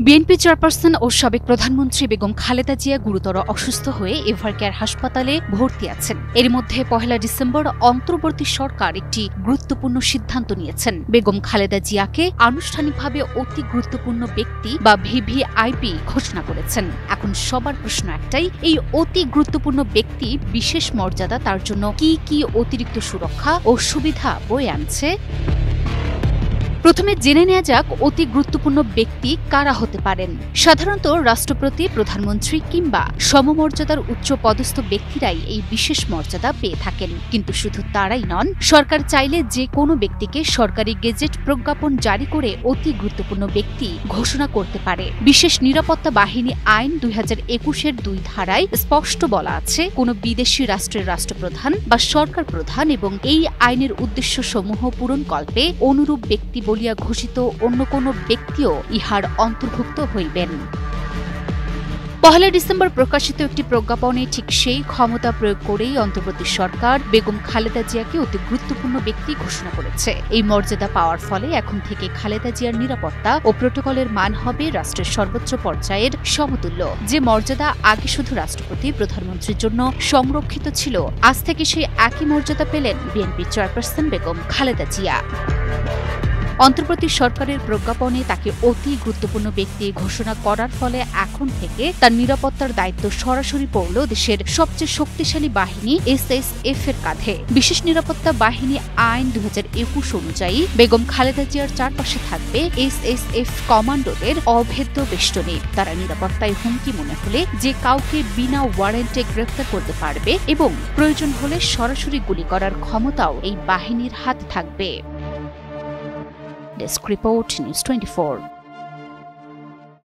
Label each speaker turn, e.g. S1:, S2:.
S1: BNP chairperson ও সাবেক প্রধানমন্ত্রী বেগম খালেদা জিয়া গুরুতর অসুস্থ হয়ে এভারকেয়ার হাসপাতালে ভর্তি আছেন। এর মধ্যে ১ ডিসেম্বর অন্তর্বর্তী সরকার একটি গুরুত্বপূর্ণ সিদ্ধান্ত নিয়েছেন। বেগম খালেদা জিয়াকে আনুষ্ঠানিকভাবে অতি গুরুত্বপূর্ণ ব্যক্তি বা ভিভিআইপি ঘোষণা করেছেন। এখন সবার প্রশ্ন একটাই, এই অতি গুরুত্বপূর্ণ ব্যক্তি বিশেষ মর্যাদা তার জন্য কি কি অতিরিক্ত সুরক্ষা ও সুবিধা বয়ে আনছে? প্রথমে জেনে নেওয়া যাক অতি গুরুত্বপূর্ণ ব্যক্তি কারা হতে পারেন। সাধারণত রাষ্ট্রপতি, প্রধানমন্ত্রী কিংবা সমমর্যাদার উচ্চ পদস্থ ব্যক্তিরাই এই বিশেষ মর্যাদা পেয়ে থাকেন। কিন্তু শুধু তারাই নন, সরকার চাইলে যে কোনো ব্যক্তিকে সরকারি গেজেট প্রজ্ঞাপন জারি করে অতি গুরুত্বপূর্ণ ব্যক্তি ঘোষণা করতে পারে। বিশেষ নিরাপত্তা বাহিনী আইন ২০২১-এর ২ ধারায় স্পষ্ট বলা আছে, কোনো বিদেশি রাষ্ট্রের রাষ্ট্রপ্রধান বা সরকার প্রধান এবং এই আইনের উদ্দেশ্য সমূহ পূরণকল্পে অনুরূপ ব্যক্তি বলিয়া ঘোষিত অন্য কোন ব্যক্তিও ইহার অন্তর্ভুক্ত হইবেন। ১ ডিসেম্বর প্রকাশিত একটি প্রজ্ঞাপনে ঠিক সেই ক্ষমতা প্রয়োগ করেই অন্তর্বর্তী সরকার বেগম খালেদা জিয়াকে অতি গুরুত্বপূর্ণ ব্যক্তি ঘোষণা করেছে। এই মর্যাদা পাওয়ার ফলে এখন থেকে খালেদা জিয়ার নিরাপত্তা ও প্রোটোকলের মান হবে রাষ্ট্রের সর্বোচ্চ পর্যায়ের সমতুল্য। যে মর্যাদা আগে শুধু রাষ্ট্রপতি, প্রধানমন্ত্রীর জন্য সংরক্ষিত ছিল, আজ থেকে সেই একই মর্যাদা পেলেন বিএনপি চেয়ারপারসন বেগম খালেদা জিয়া। অন্তর্বর্তী সরকারের প্রজ্ঞাপনে তাকে অতি গুরুত্বপূর্ণ ব্যক্তি ঘোষণা করার ফলে এখন থেকে তার নিরাপত্তার দায়িত্ব সরাসরি পড়ল দেশের সবচেয়ে শক্তিশালী বাহিনী এসএসএফ এর কাঁধে। বিশেষ নিরাপত্তা বাহিনী আইন ২০২১ অনুযায়ী বেগম খালেদা জিয়ার চারপাশে থাকবে এসএসএফ কমান্ডোদের অভেদ্য বেষ্টনী। তারা নিরাপত্তায় হুমকি মনে হলে যে কাউকে বিনা ওয়ারেন্টে গ্রেফতার করতে পারবে এবং প্রয়োজন হলে সরাসরি গুলি করার ক্ষমতাও এই বাহিনীর হাতে থাকবে। Desk Report, News 24।